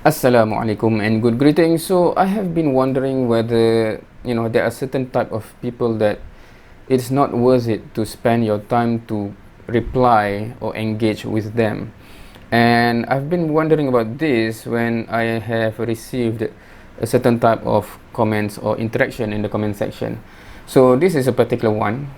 Assalamu alaikum and good greetings. So I have been wondering whether there are certain type of people that it's not worth it to spend your time to reply or engage with them. And I've been wondering about this when I have received a certain type of comments or interaction in the comment section. So this is a particular one.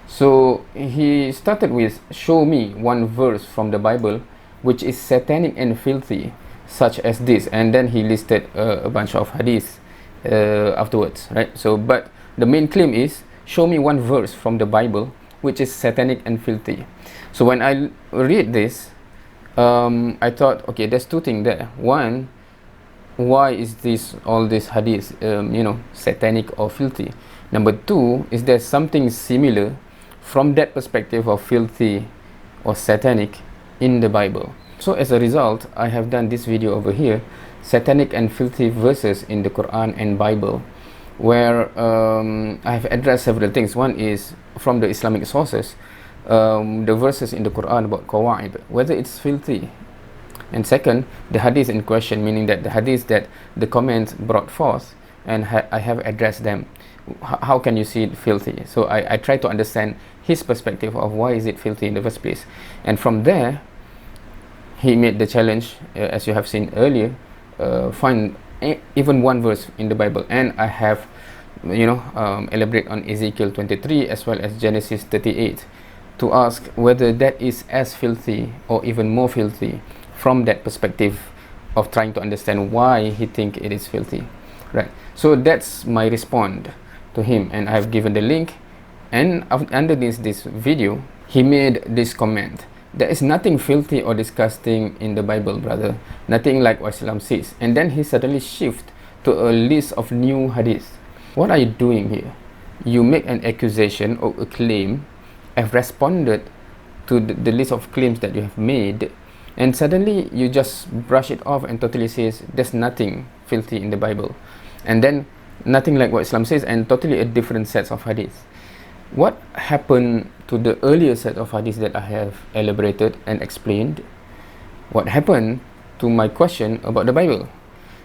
So he started with, show me one verse from the Bible which is satanic and filthy, such as this, and then he listed a bunch of hadiths afterwards, right? So but the main claim is, show me one verse from the Bible which is satanic and filthy. So when I read this, I thought, okay, there's two things there. One, why is all these hadiths satanic or filthy? Number two, is there something similar from that perspective of filthy or satanic in the Bible? So as a result, I have done this video over here, satanic and filthy verses in the Quran and Bible, where I have addressed several things. One is from the Islamic sources, the verses in the Quran about qawaid, whether it's filthy. And second, the hadith in question, meaning that the hadith that the comments brought forth, and I have addressed them. How can you see it filthy? So I try to understand his perspective of why is it filthy in the first place. And from there, he made the challenge, as you have seen earlier, find even one verse in the Bible. And I have, elaborate on Ezekiel 23 as well as Genesis 38 to ask whether that is as filthy or even more filthy from that perspective of trying to understand why he think it is filthy, right? So that's my response to him, and I've given the link. And under this video, he made this comment: there is nothing filthy or disgusting in the Bible, brother. Nothing like what Islam says. And then he suddenly shift to a list of new hadiths. What are you doing here? You make an accusation or a claim. I've responded to the list of claims that you have made, and suddenly you just brush it off and totally says there's nothing filthy in the Bible, and then nothing like what Islam says, and totally a different sets of hadiths. What happened to the earlier set of hadiths that I have elaborated and explained? What happened to my question about the Bible?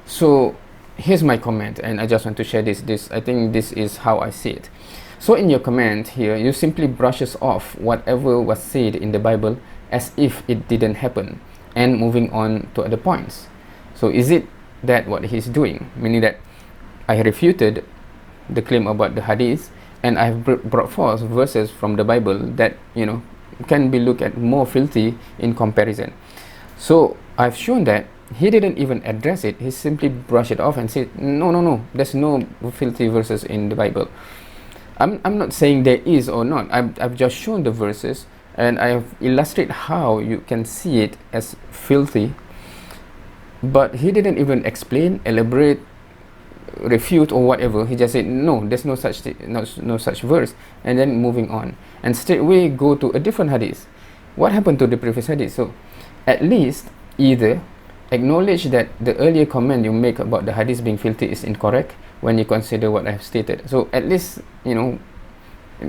So here's my comment, and I just want to share this. I think this is how I see it. So in your comment here, you simply brushes off whatever was said in the Bible as if it didn't happen, and moving on to other points. So is it that what he's doing? Meaning that I refuted the claim about the hadith, and I've brought forth verses from the Bible that can be looked at more filthy in comparison. So I've shown that he didn't even address it. He simply brushed it off and said, no, there's no filthy verses in the Bible. I'm not saying there is or not. I've just shown the verses, and I have illustrated how you can see it as filthy, but he didn't even explain, elaborate, refute or whatever. He just said no, there's no such verse, and then moving on, and straightway go to a different hadith. What happened to the previous hadith? So at least either acknowledge that the earlier comment you make about the hadith being filthy is incorrect when you consider what I have stated. So at least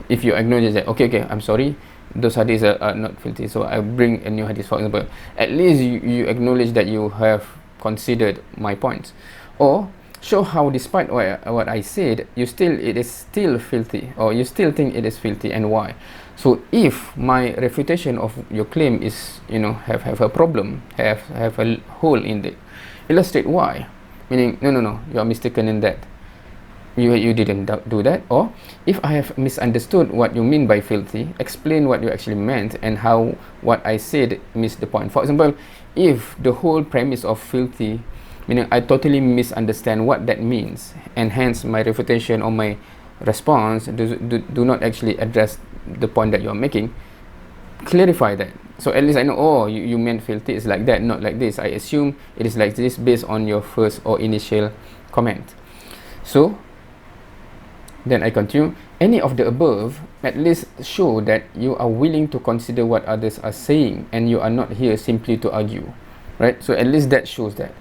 if you acknowledge that, okay, I'm sorry, those hadiths are not filthy, so I bring a new hadith, for example. At least you acknowledge that you have considered my points, or show how despite what I said, it is still filthy, or you still think it is filthy, and why. So if my refutation of your claim is have a problem, have a hole in it, illustrate why. Meaning no, you are mistaken in that. You didn't do that. Or if I have misunderstood what you mean by filthy, explain what you actually meant and how what I said missed the point. For example, if the whole premise of filthy, meaning I totally misunderstand what that means, and hence my refutation or my response do not actually address the point that you're making, clarify that. So at least I know, oh, you meant filthy is like that, not like this. I assume it is like this based on your first or initial comment. So then I continue. Any of the above at least show that you are willing to consider what others are saying, and you are not here simply to argue, right? So at least that shows that.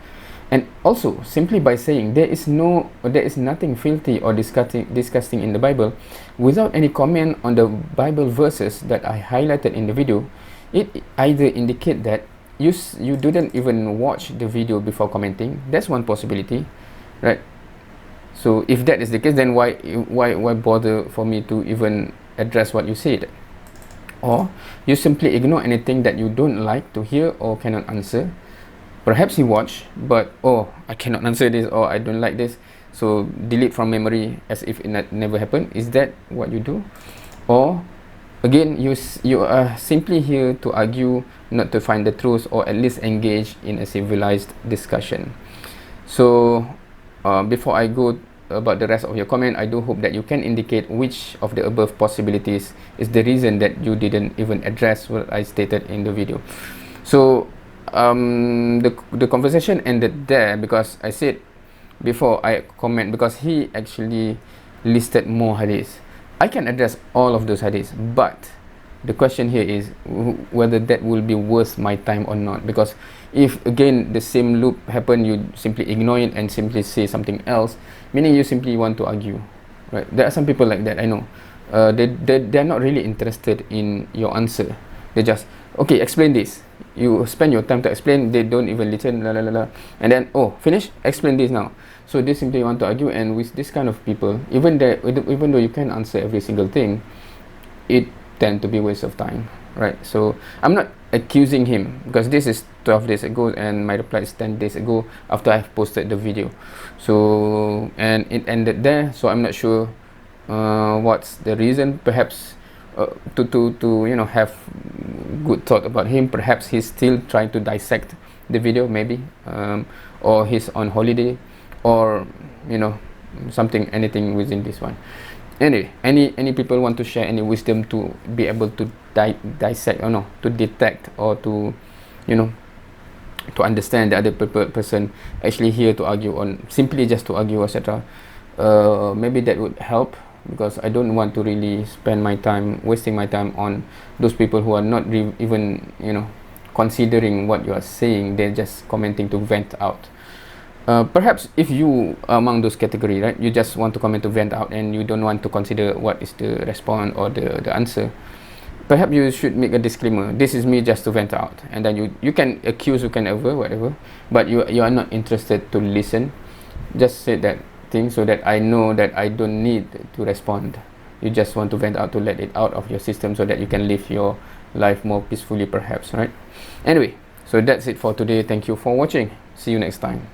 And also, simply by saying there is nothing filthy or disgusting in the Bible, without any comment on the Bible verses that I highlighted in the video, it either indicate that you didn't even watch the video before commenting. That's one possibility, right? So if that is the case, then why bother for me to even address what you said? Or you simply ignore anything that you don't like to hear or cannot answer. Perhaps he watched, but oh, I cannot answer this, or I don't like this, so delete from memory as if it never happened. Is that what you do? Or again, you are simply here to argue, not to find the truth, or at least engage in a civilized discussion. So before I go about the rest of your comment, I do hope that you can indicate which of the above possibilities is the reason that you didn't even address what I stated in the video. So the conversation ended there because I said before I comment, because he actually listed more hadiths. I can address all of those hadiths, but the question here is whether that will be worth my time or not. Because if again the same loop happen, you simply ignore it and simply say something else, meaning you simply want to argue, right? There are some people like that, I know. They're not really interested in your answer. They just, okay, explain this. You spend your time to explain, they don't even listen, la la la la, and then, oh, finish, explain this now. So they simply want to argue. And with this kind of people, even though you can answer every single thing, it tend to be waste of time, right? So I'm not accusing him, because this is 12 days ago and my reply is 10 days ago after I've posted the video. So, and it ended there. So I'm not sure what's the reason. Perhaps to you know, have good thought about him. Perhaps he's still trying to dissect the video, maybe, or he's on holiday, or you know, anything within this one. Anyway, any people want to share any wisdom to be able to dissect, or no, to detect, or to, you know, to understand the other person actually here to argue, on simply just to argue, etc. Maybe that would help, because I don't want to really spend my time, wasting my time on those people who are not even, you know, considering what you are saying. They're just commenting to vent out. Perhaps if you are among those category, right, you just want to comment to vent out and you don't want to consider what is the response or the answer, perhaps you should make a disclaimer. This is me just to vent out, and then you can accuse, you can ever whatever, but you are not interested to listen. Just say that thing so that I know that I don't need to respond. You just want to vent out, to let it out of your system, so that you can live your life more peacefully, perhaps, right? Anyway, so that's it for today. Thank you for watching. See you next time.